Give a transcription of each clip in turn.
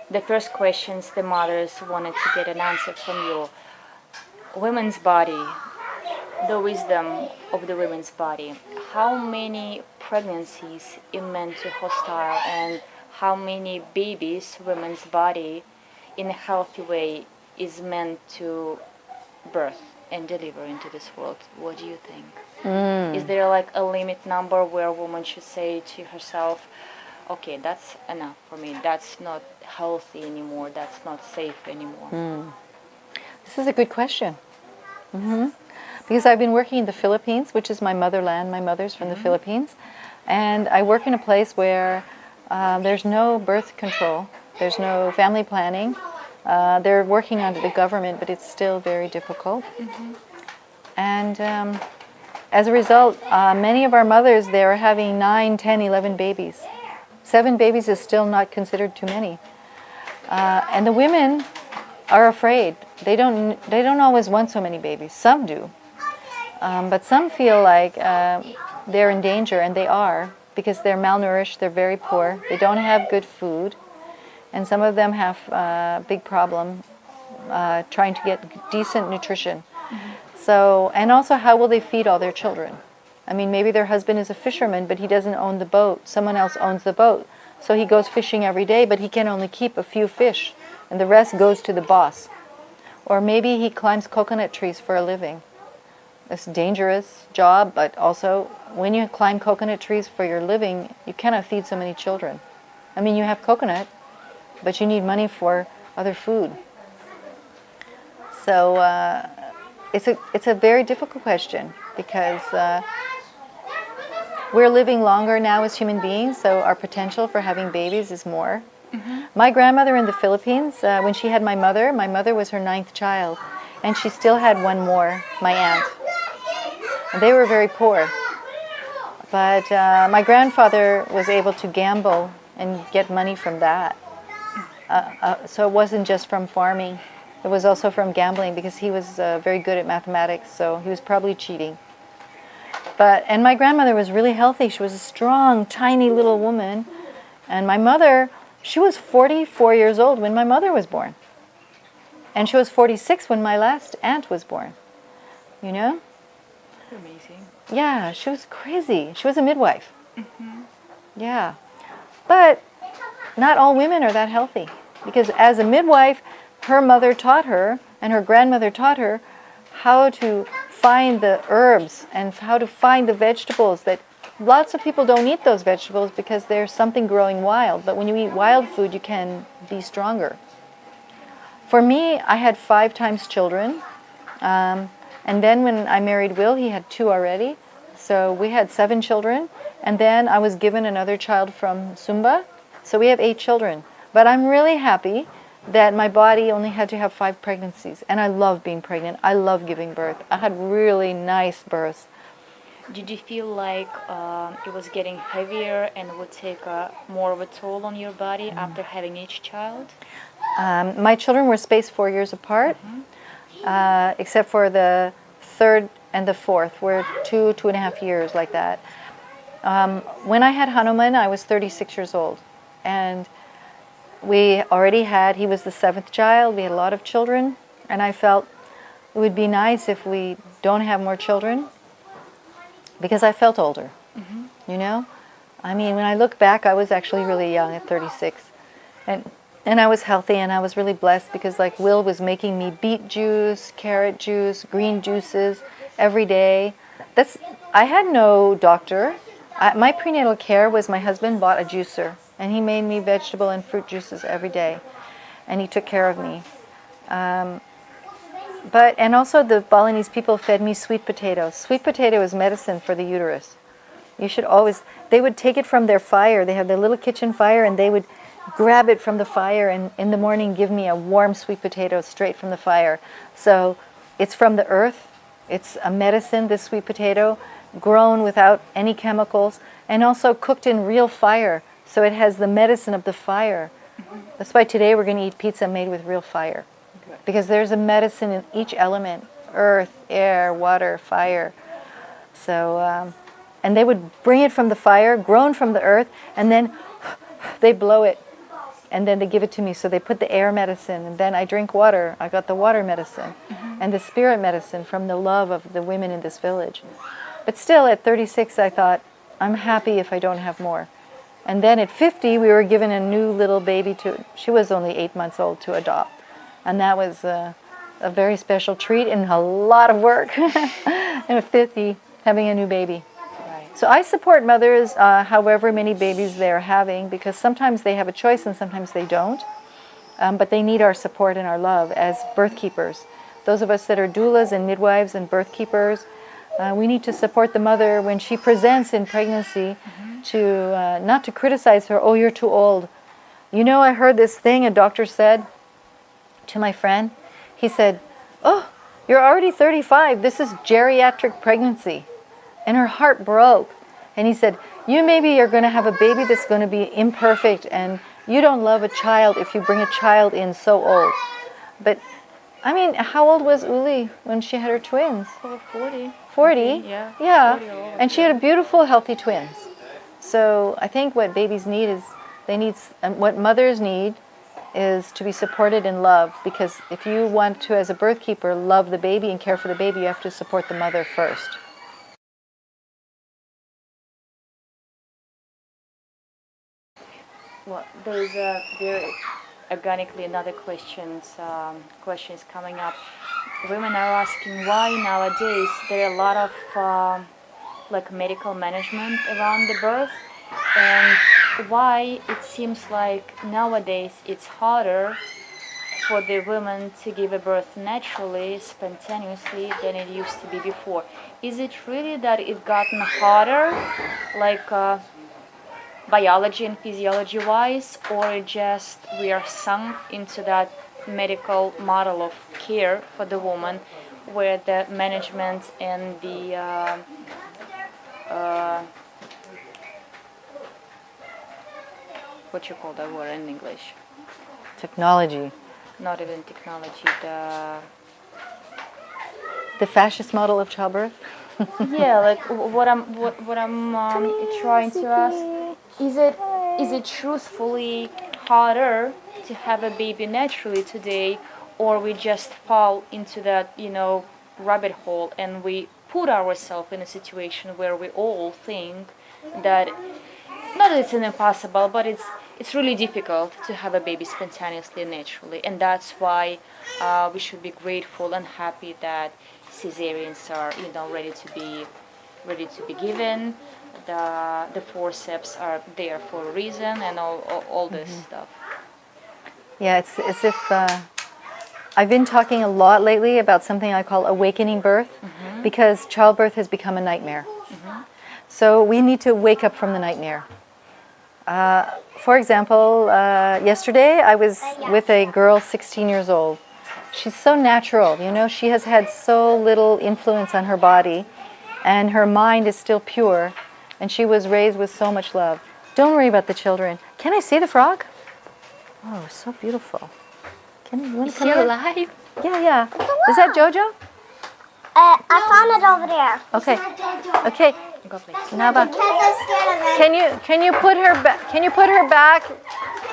the first questions the mothers wanted to get an answer from you. Women's body, the wisdom of the women's body. How many pregnancies is meant to hostile, and how many babies women's body in a healthy way is meant to birth and deliver into this world? What do you think? Is there like a limit number where a woman should say to herself, okay, that's enough for me, that's not healthy anymore, that's not safe anymore? This is a good question. Because I've been working in the Philippines, which is my motherland. My mother's from the Philippines. And I work in a place where there's no birth control, there's no family planning. They're working under the government, but it's still very difficult. And as a result, many of our mothers, they're having 9, 10, 11 babies. 7 babies is still not considered too many. And the women are afraid. They don't always want so many babies. Some do. But some feel like they're in danger, and they are, because they're malnourished, they're very poor, they don't have good food, and some of them have a big problem trying to get decent nutrition. So, and also, how will they feed all their children? I mean, maybe their husband is a fisherman, but he doesn't own the boat. Someone else owns the boat. So he goes fishing every day, but he can only keep a few fish, and the rest goes to the boss. Or maybe he climbs coconut trees for a living. It's a dangerous job, but also when you climb coconut trees for your living, you cannot feed so many children. I mean, you have coconut, but you need money for other food. So it's a very difficult question, because we're living longer now as human beings, so our potential for having babies is more. My grandmother in the Philippines, when she had my mother was her 9th child, and she still had one more, my aunt. And they were very poor. But my grandfather was able to gamble and get money from that. So it wasn't just from farming. It was also from gambling, because he was very good at mathematics, so he was probably cheating. And my grandmother was really healthy. She was a strong, tiny little woman. And my mother, she was 44 years old when my mother was born. And she was 46 when my last aunt was born. You know? Amazing. Yeah, she was crazy. She was a midwife. Yeah. But not all women are that healthy. Because as a midwife, her mother taught her, and her grandmother taught her, how to find the herbs and how to find the vegetables. That lots of people don't eat those vegetables because there's something growing wild. But when you eat wild food, you can be stronger. For me, I had 5 times children. And then when I married Will, he had 2 already. So we had 7 children. And then I was given another child from Sumba. So we have 8 children. But I'm really happy that my body only had to have 5 pregnancies. And I love being pregnant. I love giving birth. I had really nice births. Did you feel like it was getting heavier and would take more of a toll on your body after having each child? My children were spaced 4 years apart. Except for the 3rd and the 4th, were 2.5 years, like that. When I had Hanuman, I was 36 years old, and he was the 7th child. We had a lot of children, and I felt it would be nice if we don't have more children, because I felt older, you know? I mean, when I look back, I was actually really young at 36, and I was healthy, and I was really blessed, because like Will was making me beet juice, carrot juice, green juices every day. I had no doctor. My prenatal care was my husband bought a juicer, and he made me vegetable and fruit juices every day, and he took care of me. And also the Balinese people fed me sweet potatoes. Sweet potato is medicine for the uterus. They would take it from their fire. They have their little kitchen fire, and they would grab it from the fire, and in the morning give me a warm sweet potato straight from the fire. So it's from the earth. It's a medicine, this sweet potato, grown without any chemicals, and also cooked in real fire. So it has the medicine of the fire. That's why today we're going to eat pizza made with real fire. Because there's a medicine in each element: earth, air, water, fire. So, and they would bring it from the fire, grown from the earth, and then they blow it and then they give it to me. So they put the air medicine, and then I drink water. I got the water medicine, and the spirit medicine from the love of the women in this village. But still, at 36, I thought, I'm happy if I don't have more. And then at 50, we were given a new little baby she was only 8 months old, to adopt. And that was a very special treat and a lot of work. And at 50, having a new baby. Right. So I support mothers, however many babies they're having, because sometimes they have a choice and sometimes they don't. But they need our support and our love as birth keepers. Those of us that are doulas and midwives and birth keepers, we need to support the mother when she presents in pregnancy, to not to criticize her, oh, you're too old. You know, I heard this thing a doctor said to my friend. He said, oh, you're already 35. This is geriatric pregnancy. And her heart broke. And he said, you maybe are going to have a baby that's going to be imperfect, and you don't love a child if you bring a child in so old. But, I mean, how old was Uli when she had her twins? Over 40. 40? Yeah. 40 And she had beautiful, healthy twins. So I think what babies need is, what mothers need is to be supported and loved, because if you want to, as a birth keeper, love the baby and care for the baby, you have to support the mother first. Well, there's a very organically another questions coming up. Women are asking why nowadays there are a lot of like medical management around the birth, and why it seems like nowadays it's harder for the women to give a birth naturally, spontaneously, than it used to be before. Is it really that it's gotten harder, like biology and physiology wise, or just we are sunk into that medical model of care for the woman, where the management and the what you call that word in English? Technology. Not even technology. The fascist model of childbirth. Yeah, like what I'm trying to ask, is it truthfully harder to have a baby naturally today, or we just fall into that rabbit hole and we put ourselves in a situation where we all think that not that it's impossible, but it's really difficult to have a baby spontaneously and naturally, and that's why we should be grateful and happy that cesareans are ready to be given. The forceps are there for a reason, and all this stuff. Yeah, it's as if I've been talking a lot lately about something I call awakening birth, because childbirth has become a nightmare. So we need to wake up from the nightmare. For example, yesterday I was with a girl 16 years old. She's so natural, she has had so little influence on her body, and her mind is still pure, and she was raised with so much love. Don't worry about the children. Can I see the frog? Oh, so beautiful. Is she alive? Yeah. Is that Jojo? I found it over there. Okay. Go please. Naba, can you put her back? Can you put her back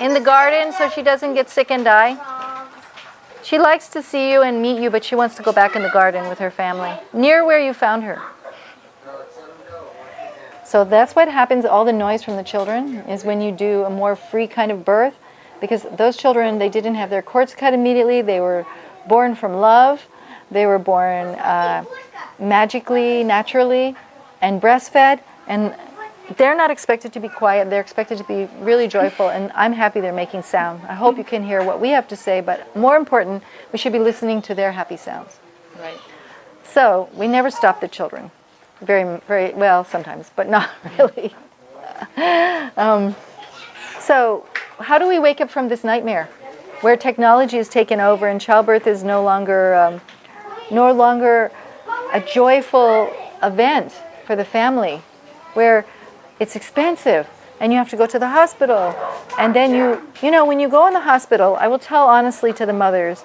in the garden so she doesn't get sick and die? She likes to see you and meet you, but she wants to go back in the garden with her family, near where you found her. So that's what happens. All the noise from the children is when you do a more free kind of birth, because those children, they didn't have their cords cut immediately. They were born from love. They were born magically, naturally, and breastfed, and they're not expected to be quiet. They're expected to be really joyful, and I'm happy they're making sound. I hope you can hear what we have to say, but more important, we should be listening to their happy sounds. Right. So we never stop the children. Very, very well sometimes, but not really. So how do we wake up from this nightmare, where technology is taken over and childbirth is no longer a joyful event for the family, where it's expensive and you have to go to the hospital, and then when you go in the hospital, I will tell honestly to the mothers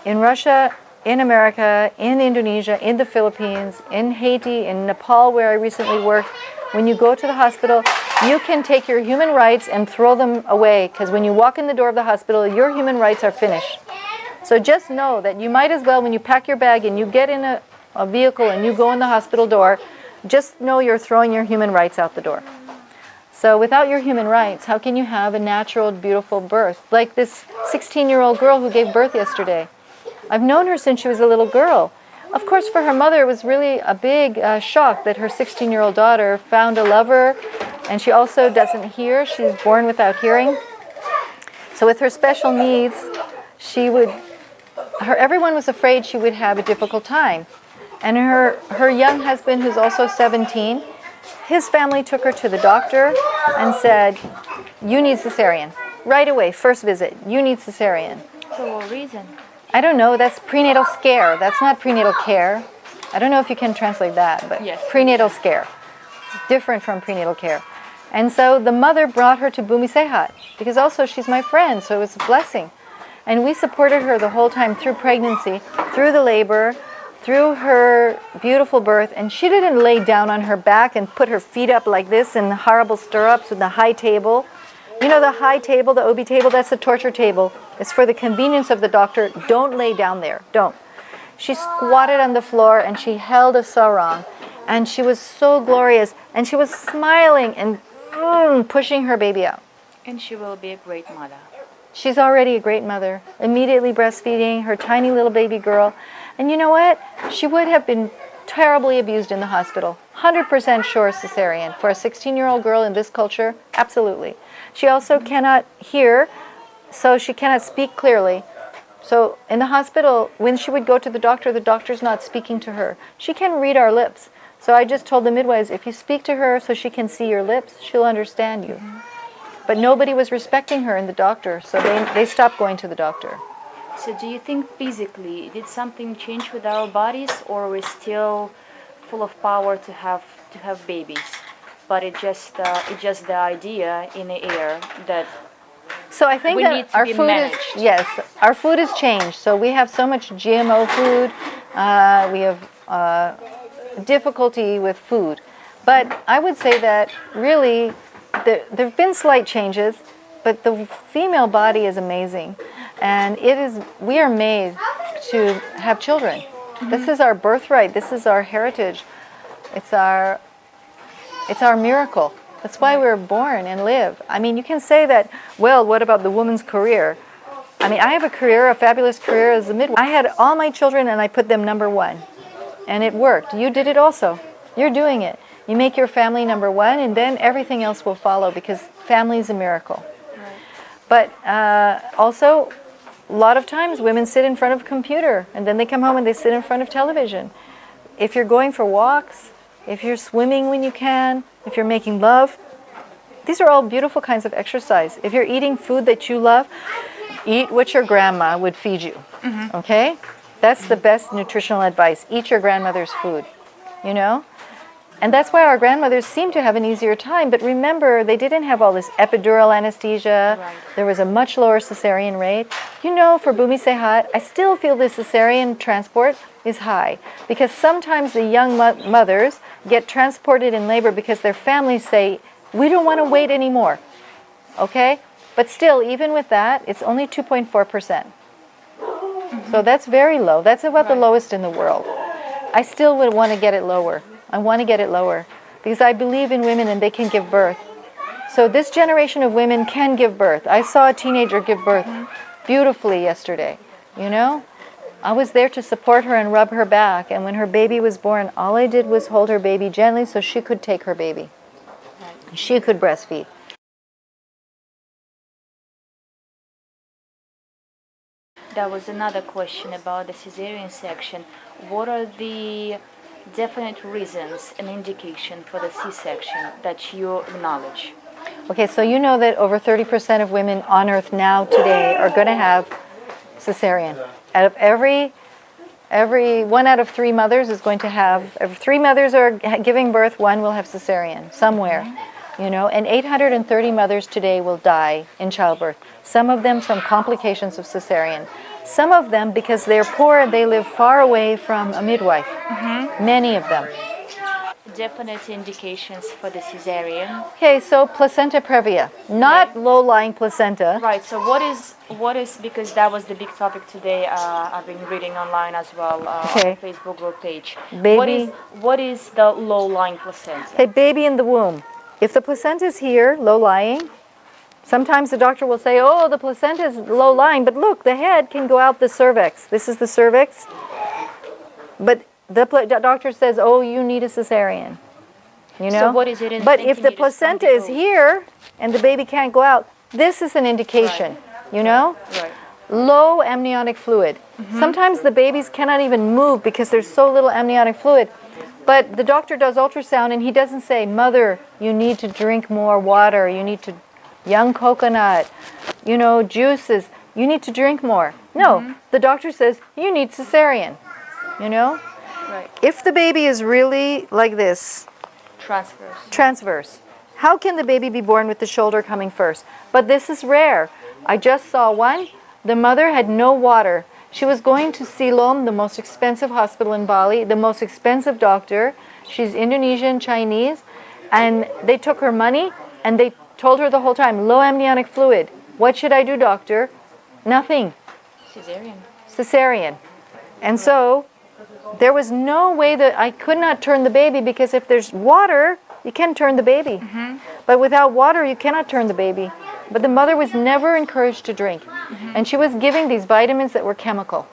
in Russia, in America, in Indonesia, in the Philippines, in Haiti, in Nepal, where I recently worked, when you go to the hospital, you can take your human rights and throw them away, because when you walk in the door of the hospital, your human rights are finished. So just know that you might as well, when you pack your bag and you get in a vehicle and you go in the hospital door, just know you're throwing your human rights out the door. So without your human rights, how can you have a natural, beautiful birth? Like this 16-year-old girl who gave birth yesterday. I've known her since she was a little girl. Of course, for her mother, it was really a big shock that her 16-year-old daughter found a lover, and she also doesn't hear. She's born without hearing. So with her special needs, everyone was afraid she would have a difficult time. And her young husband, who's also 17, his family took her to the doctor and said, you need cesarean. Right away, first visit, you need cesarean. For what reason? I don't know, that's prenatal scare. That's not prenatal care. I don't know if you can translate that, but yes. Prenatal scare. Different from prenatal care. And so the mother brought her to Bhumi Sehat, because also she's my friend, so it was a blessing. And we supported her the whole time through pregnancy, through the labor, through her beautiful birth. And she didn't lay down on her back and put her feet up like this in horrible stirrups with the high table. You know the high table, the OB table, that's the torture table. It's for the convenience of the doctor. Don't lay down there. Don't. She squatted on the floor and she held a sarong. And she was so glorious. And she was smiling and pushing her baby out. And she will be a great mother. She's already a great mother. Immediately breastfeeding her tiny little baby girl. And you know what? She would have been terribly abused in the hospital. 100% sure cesarean. For a 16-year-old girl in this culture, absolutely. She also cannot hear, so she cannot speak clearly. So in the hospital, when she would go to the doctor's not speaking to her. She can read our lips. So I just told the midwives, if you speak to her so she can see your lips, she'll understand you. But nobody was respecting her in the doctor, so they stopped going to the doctor. So do you think physically, did something change with our bodies, or we're still full of power to have babies? But it's just the idea in the air that so I think we that need to our be food managed. our food has changed. So we have so much GMO food. We have difficulty with food. But I would say that really there have been slight changes, but the female body is amazing. And we are made to have children. Mm-hmm. This is our birthright. This is our heritage. It's our miracle. That's why we're born and live. I mean, you can say that, well, what about the woman's career? I mean, I have a fabulous career as a midwife. I had all my children and I put them number one. And it worked. You did it also. You're doing it. You make your family number one, and then everything else will follow, because family is a miracle. Right. But also, a lot of times women sit in front of a computer, and then they come home and they sit in front of television. If you're going for walks, if you're swimming when you can, if you're making love, these are all beautiful kinds of exercise. If you're eating food that you love, eat what your grandma would feed you. Mm-hmm. Okay? That's the best nutritional advice. Eat your grandmother's food, you know? And that's why our grandmothers seem to have an easier time. But remember, they didn't have all this epidural anesthesia. Right. There was a much lower cesarean rate. You know, for Bhumi Sehat, I still feel the cesarean transport is high. Because sometimes the young mothers get transported in labor because their families say, we don't want to wait anymore. Okay? But still, even with that, it's only 2.4%. Mm-hmm. So that's very low. That's about the lowest in the world. I still would want to get it lower. I want to get it lower because I believe in women and they can give birth. So this generation of women can give birth. I saw a teenager give birth beautifully yesterday, you know? I was there to support her and rub her back, and when her baby was born, all I did was hold her baby gently so she could take her baby. She could breastfeed. That was another question about the cesarean section. What are the definite reasons and indication for the C-section that you acknowledge? Okay, so you know that over 30% of women on Earth now today are going to have cesarean. Out of every 1 out of 3 mothers is going to have, if 3 mothers are giving birth, 1 will have cesarean somewhere, you know, and 830 mothers today will die in childbirth. Some of them from complications of cesarean. Some of them because they're poor and they live far away from a midwife. Mm-hmm. Many of them. definite indications for the cesarean? Okay, so placenta previa, not low-lying placenta. Right. So what is because that was the big topic today. I've been reading online as well on the Facebook group page. Baby. What is the low-lying placenta? Okay, baby in the womb. If the placenta is here, low-lying, sometimes the doctor will say, oh, the placenta is low-lying, but look, the head can go out the cervix. This is the cervix. But the doctor says, oh, you need a cesarean. You know? So what is it in But if the placenta is here and the baby can't go out, this is an indication, you know? Right. Low amniotic fluid. Sometimes the babies cannot even move because there's so little amniotic fluid. But the doctor does ultrasound and he doesn't say, mother, you need to drink more water, you need to, young coconut, you know, juices, you need to drink more. No, the doctor says, you need cesarean, you know? Right. If the baby is really like this, transverse, how can the baby be born with the shoulder coming first? But this is rare. I just saw one. The mother had no water. She was going to Siloam, the most expensive hospital in Bali, the most expensive doctor. She's Indonesian, Chinese, and they took her money and they told her the whole time, low amniotic fluid. What should I do, doctor? Nothing. Cesarean. And so there was no way that I could not turn the baby, because if there's water, you can turn the baby. But without water, you cannot turn the baby. But the mother was never encouraged to drink. And she was giving these vitamins that were chemical.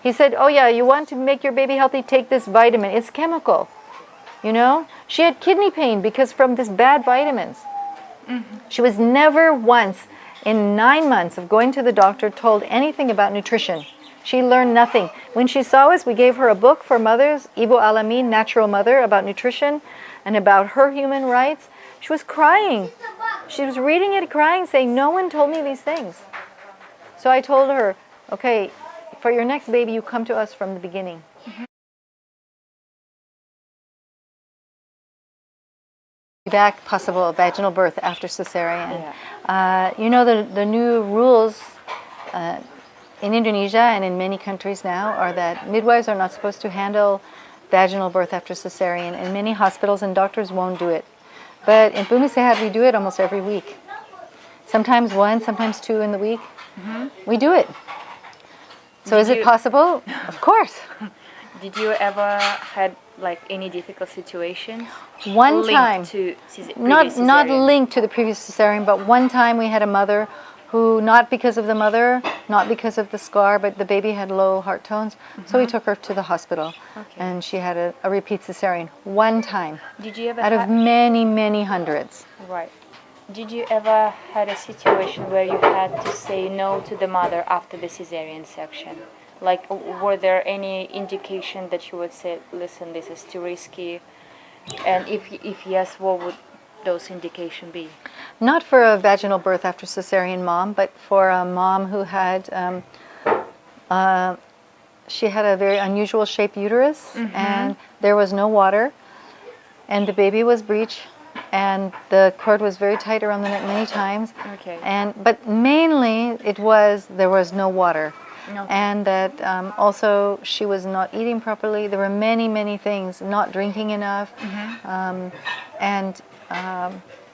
He said, oh yeah, you want to make your baby healthy, take this vitamin. It's chemical. You know? She had kidney pain because from this bad vitamins. She was never once in 9 months of going to the doctor told anything about nutrition. She learned nothing. When she saw us, we gave her a book for mothers, Ibu Alamin, Natural Mother, about nutrition and about her human rights. She was crying. She was reading it, crying, saying, no one told me these things. So I told her, okay, for your next baby, you come to us from the beginning. Back possible vaginal birth after cesarean. You know, the new rules in Indonesia and in many countries now are that midwives are not supposed to handle vaginal birth after cesarean, and many hospitals and doctors won't do it. But in Bumi Sehat, we do it almost every week. Sometimes one, sometimes two in the week. We do it. So is it possible? Of course. Did you ever had like any difficult situation? One time, not linked to the previous cesarean, but one time we had a mother who, not because of the mother, not because of the scar, but the baby had low heart tones. So we took her to the hospital, and she had a repeat cesarean. One time. Did you ever out of many, many hundreds. Right. Did you ever had a situation where you had to say no to the mother after the cesarean section? Like, were there any indication that you would say, listen, this is too risky? And if yes, what would those indications be? Not for a vaginal birth after cesarean mom, but for a mom who had, she had a very unusual shaped uterus, and there was no water, and the baby was breech, and the cord was very tight around the neck many times. But mainly it was there was no water. And that also she was not eating properly. There were many, many things, not drinking enough. And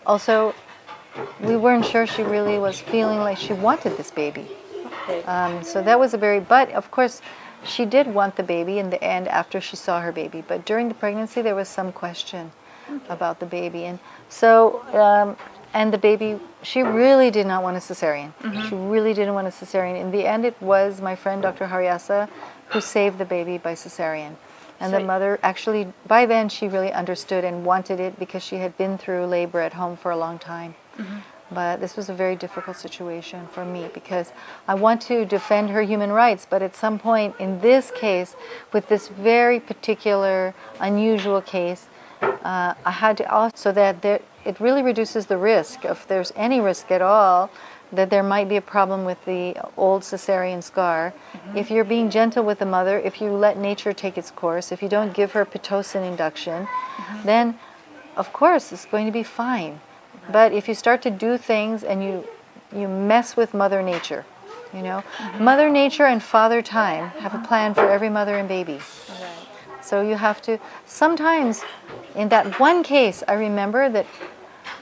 also we weren't sure she really was feeling like she wanted this baby. So that was but of course she did want the baby in the end after she saw her baby. But during the pregnancy there was some question about the baby. And so, and the baby, she really did not want a cesarean. She really didn't want a cesarean. In the end, it was my friend Dr. Haryasa who saved the baby by cesarean. And the mother actually, by then, she really understood and wanted it because she had been through labor at home for a long time. But this was a very difficult situation for me because I want to defend her human rights, but at some point in this case, with this very particular, unusual case, I had to also, so that it really reduces the risk, if there's any risk at all, that there might be a problem with the old cesarean scar. If you're being gentle with the mother, if you let nature take its course, if you don't give her Pitocin induction, then of course it's going to be fine. But if you start to do things and you mess with Mother Nature, you know, Mother Nature and Father Time have a plan for every mother and baby. So you have to, sometimes in that one case, I remember that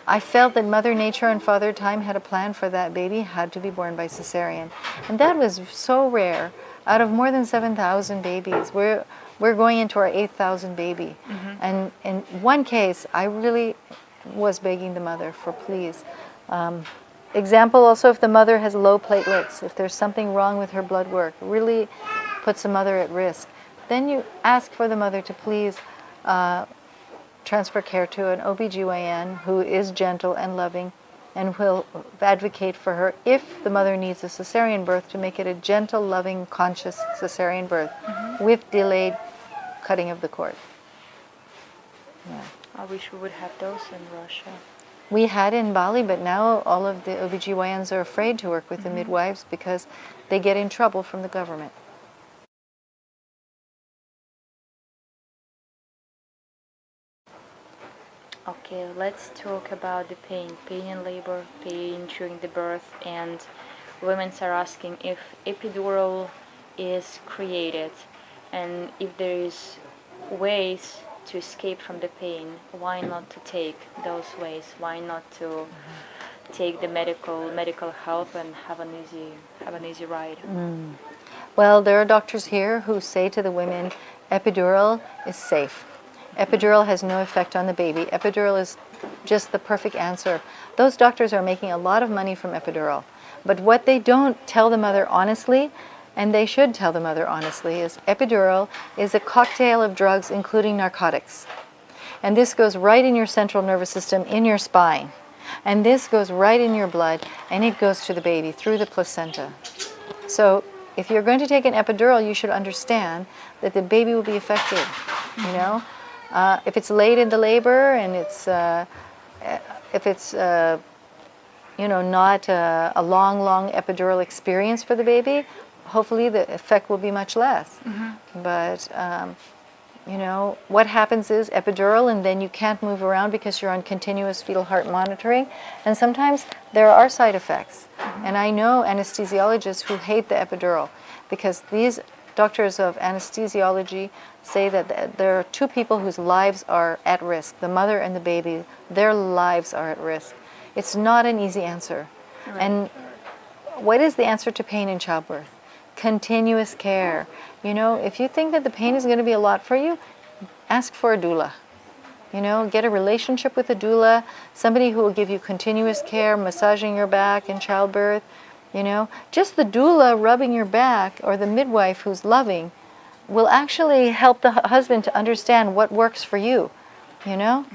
I felt that Mother Nature and Father Time had a plan for that baby had to be born by cesarean. And that was so rare. Out of more than 7,000 babies, we're going into our 8,000 baby. And in one case, I really was begging the mother for please. Example also, if the mother has low platelets, if there's something wrong with her blood work, really puts the mother at risk, then you ask for the mother to please transfer care to an OBGYN who is gentle and loving and will advocate for her if the mother needs a cesarean birth to make it a gentle, loving, conscious cesarean birth with delayed cutting of the cord. Yeah. I wish we would have those in Russia. We had in Bali, but now all of the OBGYNs are afraid to work with the midwives because they get in trouble from the government. Okay, let's talk about the pain. Pain in labor, pain during the birth, and women are asking if epidural is created and if there is ways to escape from the pain, why not to take those ways? Why not to take the medical help and have an easy ride? Well, there are doctors here who say to the women, epidural is safe. Epidural has no effect on the baby. Epidural is just the perfect answer. Those doctors are making a lot of money from epidural. But what they don't tell the mother honestly, and they should tell the mother honestly, is epidural is a cocktail of drugs including narcotics. And this goes right in your central nervous system, in your spine. And this goes right in your blood, and it goes to the baby through the placenta. So if you're going to take an epidural, you should understand that the baby will be affected, you know. If it's late in the labor and it's, if it's, you know, not a long epidural experience for the baby, hopefully the effect will be much less. But, you know, what happens is epidural and then you can't move around because you're on continuous fetal heart monitoring. And sometimes there are side effects. And I know anesthesiologists who hate the epidural because these doctors of anesthesiology say that there are two people whose lives are at risk, the mother and the baby. Their lives are at risk. It's not an easy answer. Right. And what is the answer to pain in childbirth? Continuous care. You know, if you think that the pain is going to be a lot for you, ask for a doula. You know, get a relationship with a doula, somebody who will give you continuous care, massaging your back in childbirth. You know, just the doula rubbing your back or the midwife who's loving will actually help the husband to understand what works for you, you know?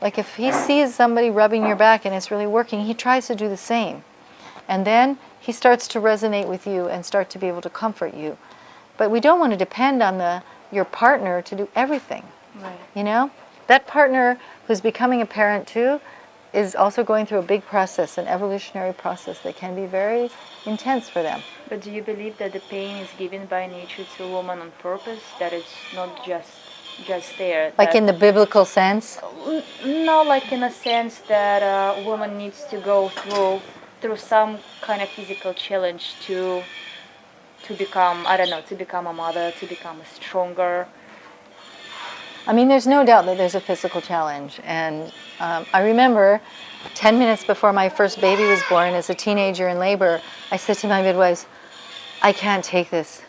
Like if he sees somebody rubbing your back and it's really working, he tries to do the same. And then he starts to resonate with you and start to be able to comfort you. But we don't want to depend on your partner to do everything, right. You know? That partner who's becoming a parent too is also going through a big process, an evolutionary process that can be very intense for them. But do you believe that the pain is given by nature to a woman on purpose, that it's not just there? Like in the biblical sense? No, like in a sense that a woman needs to go through some kind of physical challenge to become, I don't know, to become a mother, to become stronger. I mean, there's no doubt that there's a physical challenge. And I remember 10 minutes before my first baby was born, as a teenager in labor, I said to my midwives, I can't take this.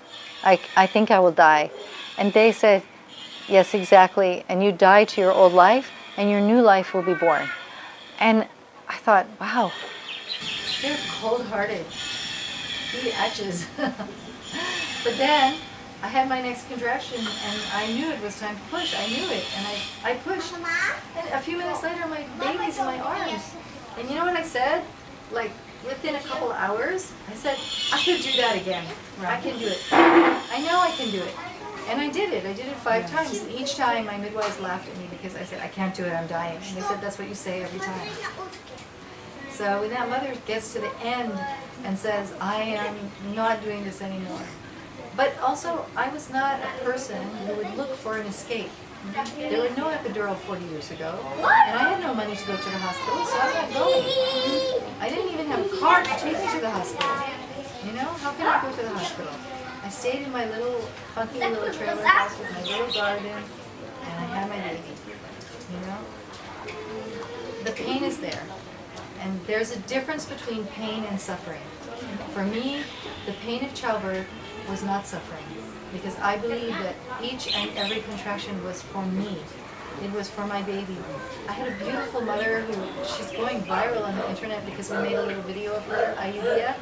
I think I will die. And they said, yes, exactly. And you die to your old life, and your new life will be born. And I thought, wow, they're cold-hearted. Bitches. But then I had my next contraction, and I knew it was time to push. I knew it, and I pushed. And a few minutes later, my baby's in my arms. And you know what I said? Like, within a couple hours, I said, I could do that again. Right. I can do it. I know I can do it. And I did it. I did it 5 times. And each time, my midwives laughed at me because I said, I can't do it, I'm dying. And they said, that's what you say every time. So when that mother gets to the end and says, I am not doing this anymore. But also, I was not a person who would look for an escape. There were no epidural 40 years ago, and I had no money to go to the hospital, so I'm not going. I didn't even have a car to take me to the hospital. You know, how can I go to the hospital? I stayed in my little funky little trailer house with my little garden, and I had my baby. You know, the pain is there, and there's a difference between pain and suffering. For me, the pain of childbirth was not suffering, because I believe that each and every contraction was for me. It was for my baby. I had a beautiful mother who, she's going viral on the internet because we made a little video of her, Ayudia.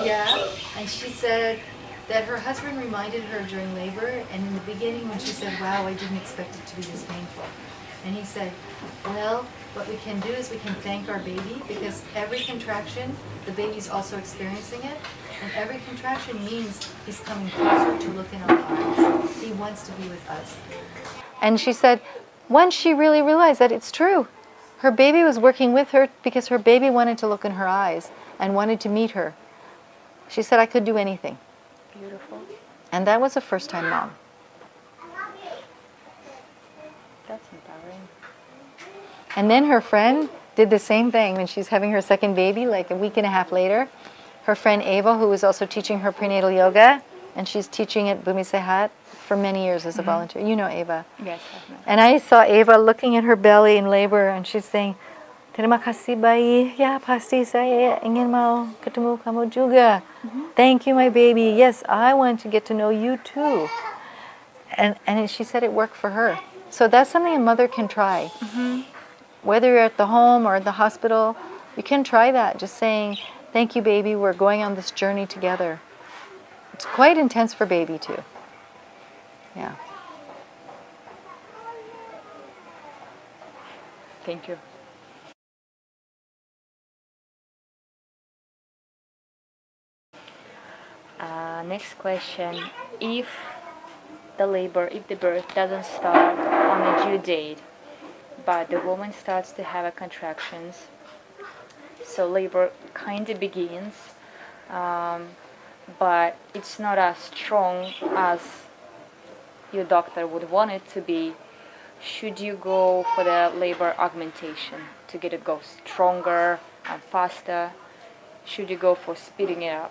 Yeah, and she said that her husband reminded her during labor, and in the beginning when she said, wow, I didn't expect it to be this painful. And he said, well, what we can do is we can thank our baby, because every contraction, the baby's also experiencing it, and every contraction means he's coming closer to look in our eyes. He wants to be with us. And she said, once she really realized that it's true, her baby was working with her because her baby wanted to look in her eyes and wanted to meet her. She said, I could do anything. Beautiful. And that was a first-time mom. That's empowering. And then her friend did the same thing when she's having her second baby, like a week and a half later. Her friend Ava, who was also teaching her prenatal yoga, and she's teaching at Bumi Sehat for many years as a volunteer. You know Ava. Yes, I've met. And I saw Ava looking at her belly in labor, and she's saying, Terima kasih bayi, ya pasti saya ingin mau ketemu kamu juga. Thank you, my baby. Yes, I want to get to know you too. And she said it worked for her. So that's something a mother can try. Whether you're at the home or at the hospital, you can try that. Just saying, thank you, baby, we're going on this journey together. It's quite intense for baby too. Yeah. Thank you. Next question. If the birth doesn't start on a due date, but the woman starts to have contractions, so labor kind of begins, but it's not as strong as your doctor would want it to be, should you go for the labor augmentation to get it go stronger and faster? Should you go for speeding it up?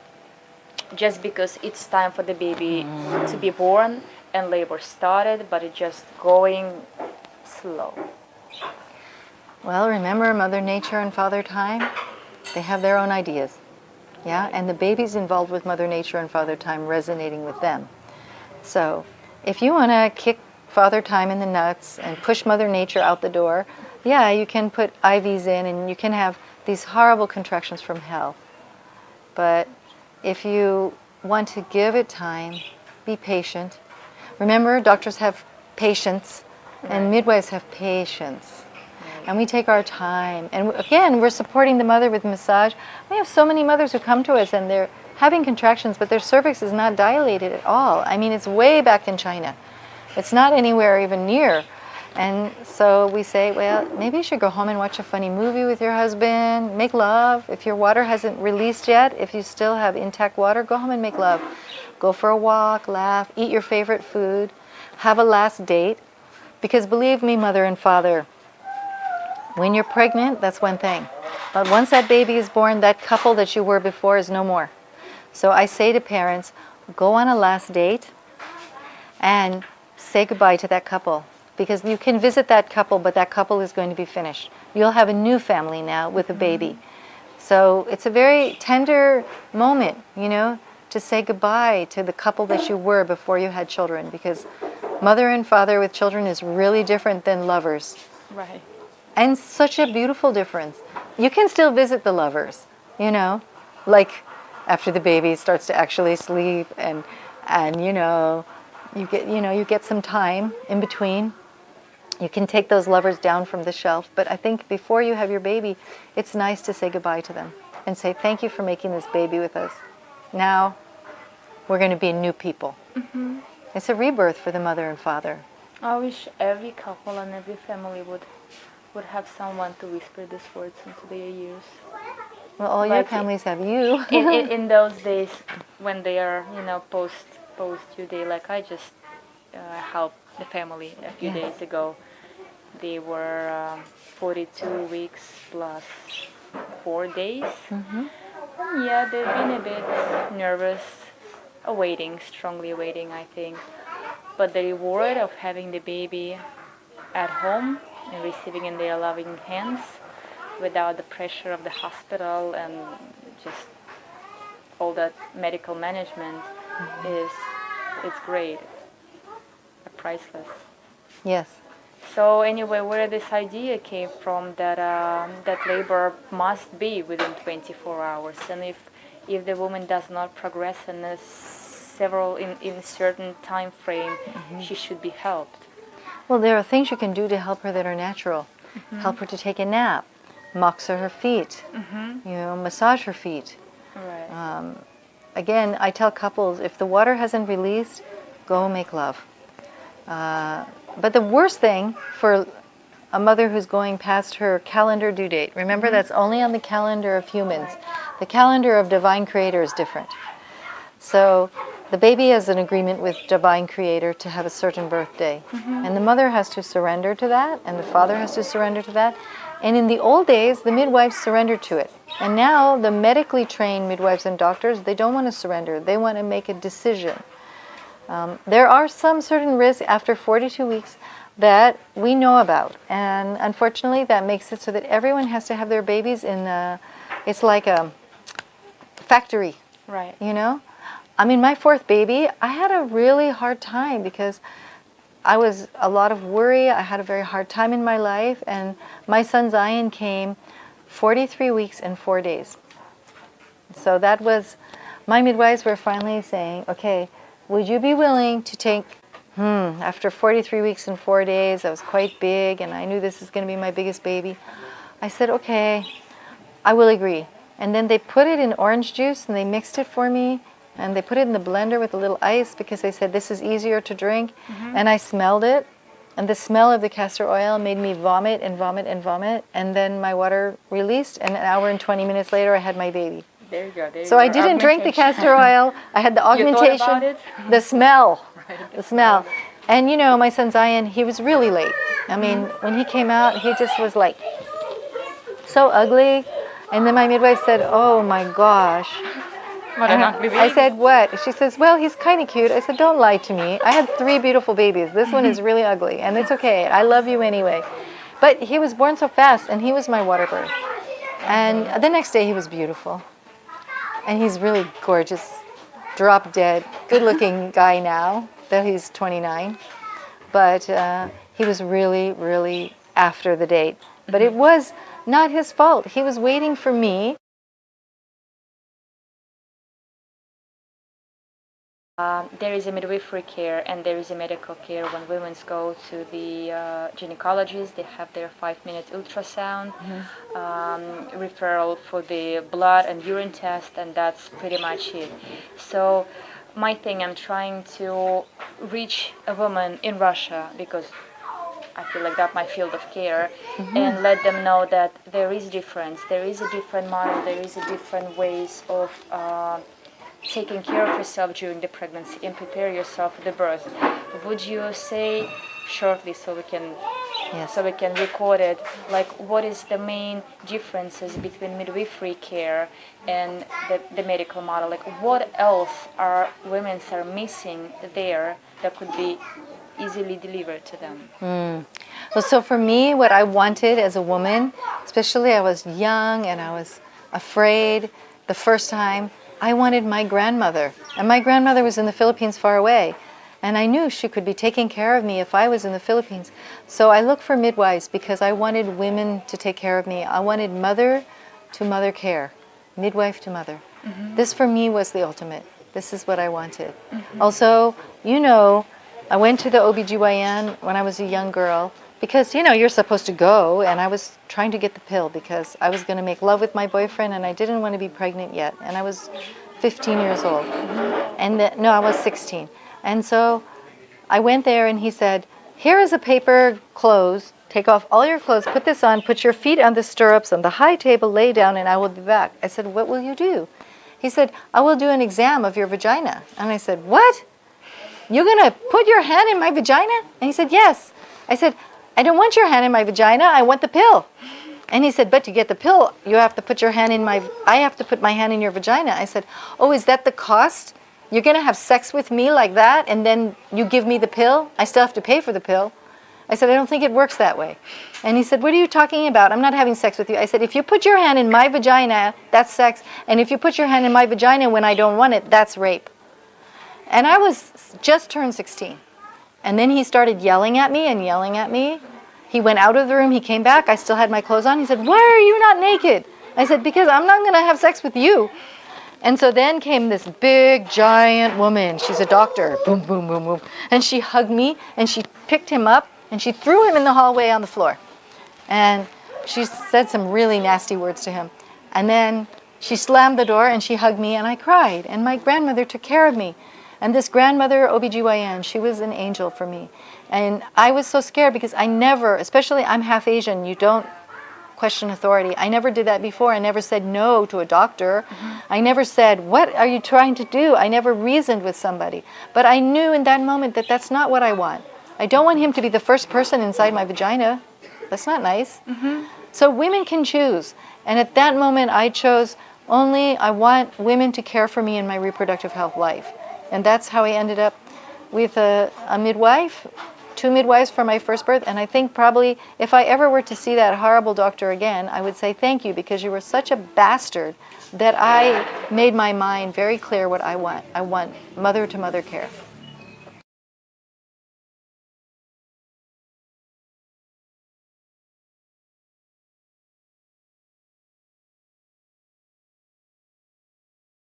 Just because it's time for the baby to be born and labor started, but it's just going slow. Well, remember Mother Nature and Father Time? They have their own ideas. Yeah, and the baby's involved with Mother Nature and Father Time resonating with them. So if you want to kick Father Time in the nuts and push Mother Nature out the door, yeah, you can put IVs in and you can have these horrible contractions from hell. But if you want to give it time, be patient. Remember, doctors have patience and midwives have patience. And we take our time. And again, we're supporting the mother with massage. We have so many mothers who come to us and they're having contractions, but their cervix is not dilated at all. I mean, it's way back in China. It's not anywhere even near. And so we say, well, maybe you should go home and watch a funny movie with your husband, make love. If your water hasn't released yet, if you still have intact water, go home and make love. Go for a walk, laugh, eat your favorite food, have a last date. Because believe me, mother and father, when you're pregnant, that's one thing. But once that baby is born, that couple that you were before is no more. So I say to parents, go on a last date and say goodbye to that couple. Because you can visit that couple, but that couple is going to be finished. You'll have a new family now with a baby. So it's a very tender moment, you know, to say goodbye to the couple that you were before you had children. Because mother and father with children is really different than lovers. Right. And such a beautiful difference. You can still visit the lovers, you know, like after the baby starts to actually sleep and you know, you get some time in between. You can take those lovers down from the shelf, but I think before you have your baby, it's nice to say goodbye to them and say thank you for making this baby with us. Now we're going to be new people. It's a rebirth for the mother and father. I wish every couple and every family would have someone to whisper these words into their ears. Well, all your families have you. in those days when they are, you know, post due day, like I just helped the family a few days ago. They were 42 weeks plus 4 days. And yeah, they've been a bit nervous awaiting, strongly awaiting, I think. But the reward of having the baby at home and receiving in their loving hands without the pressure of the hospital and just all that medical management it's great, priceless. Yes. So anyway, where this idea came from that that labor must be within 24 hours, and if the woman does not progress in a certain time frame, she should be helped. Well, there are things you can do to help her that are natural. Help her to take a nap, moxa her feet, massage her feet. Right. Again, I tell couples, if the water hasn't released, go make love. But the worst thing for a mother who's going past her calendar due date, remember that's only on the calendar of humans. The calendar of divine creator is different. So the baby has an agreement with divine creator to have a certain birthday. And the mother has to surrender to that, and the father has to surrender to that. And in the old days, the midwives surrendered to it. And now the medically trained midwives and doctors, they don't want to surrender. They want to make a decision. There are some certain risks after 42 weeks that we know about. And unfortunately, that makes it so that everyone has to have their babies it's like a factory. Right. You know? I mean, my fourth baby, I had a really hard time because I was a lot of worry. I had a very hard time in my life. And my son Zion came 43 weeks and 4 days. So that was, my midwives were finally saying, okay, would you be willing to take, after 43 weeks and 4 days, I was quite big and I knew this is going to be my biggest baby. I said, okay, I will agree. And then they put it in orange juice and they mixed it for me. And they put it in the blender with a little ice because they said this is easier to drink. And I smelled it. And the smell of the castor oil made me vomit and vomit and vomit. And then my water released. And an hour and 20 minutes later, I had my baby. There you go. So I didn't drink the castor oil. I had the augmentation. You thought about it? The smell. Right. The smell. And you know, my son Zion, he was really late. I mean, when he came out, he just was like so ugly. And then my midwife said, oh my gosh. I said, what? She says, well, he's kind of cute. I said, don't lie to me. I had 3 beautiful babies. This one is really ugly, and it's okay. I love you anyway. But he was born so fast, and he was my water birth. And the next day, he was beautiful. And he's really gorgeous, drop dead, good-looking guy now, though he's 29. But he was really, really after the date. But it was not his fault. He was waiting for me. There is a midwifery care and there is a medical care when women go to the gynecologist. They have their 5-minute ultrasound, referral for the blood and urine test, and that's pretty much it. So my thing, I'm trying to reach a woman in Russia because I feel like that's my field of care, and let them know that there is difference. There is a different model. There is a different ways of taking care of yourself during the pregnancy and prepare yourself for the birth. Would you say shortly, so we can record it, like what is the main differences between midwifery care and the medical model? Like what else are women are missing there that could be easily delivered to them? Well, so for me, what I wanted as a woman, especially I was young and I was afraid the first time, I wanted my grandmother. And my grandmother was in the Philippines far away. And I knew she could be taking care of me if I was in the Philippines. So I looked for midwives because I wanted women to take care of me. I wanted mother-to-mother care, midwife to mother. This for me was the ultimate. This is what I wanted. Also, you know, I went to the OBGYN when I was a young girl because, you know, you're supposed to go, and I was trying to get the pill because I was going to make love with my boyfriend and I didn't want to be pregnant yet. And I was 15 years old. And no, I was 16. And so I went there and he said, here is a paper clothes. Take off all your clothes, put this on, put your feet on the stirrups on the high table, lay down, and I will be back. I said, what will you do? He said, I will do an exam of your vagina. And I said, what? You're going to put your hand in my vagina? And he said, yes. I said, I don't want your hand in my vagina. I want the pill. And he said, but to get the pill, you have to put your hand in I have to put my hand in your vagina. I said, oh, is that the cost You're going to have sex with me like that, and then you give me the pill? I still have to pay for the pill. I said, I don't think it works that way. And he said, what are you talking about? I'm not having sex with you. I said, if you put your hand in my vagina, that's sex. And if you put your hand in my vagina when I don't want it, that's rape. And I was just turned 16. And then he started yelling at me and yelling at me. He went out of the room. He came back. I still had my clothes on. He said, why are you not naked? I said, because I'm not going to have sex with you. And so then came this big, giant woman. She's a doctor. Boom, boom, boom, boom. And she hugged me, and she picked him up, and she threw him in the hallway on the floor. And she said some really nasty words to him. And then she slammed the door, and she hugged me, and I cried. And my grandmother took care of me. And this grandmother, OBGYN, she was an angel for me. And I was so scared because I never, especially I'm half Asian, you don't question authority. I never did that before. I never said no to a doctor. I never said, what are you trying to do? I never reasoned with somebody. But I knew in that moment that that's not what I want. I don't want him to be the first person inside my vagina. That's not nice. So women can choose. And at that moment I chose only I want women to care for me in my reproductive health life. And that's how I ended up with a midwife, 2 midwives for my first birth. And I think probably if I ever were to see that horrible doctor again, I would say thank you, because you were such a bastard that I made my mind very clear what I want. I want mother-to-mother care.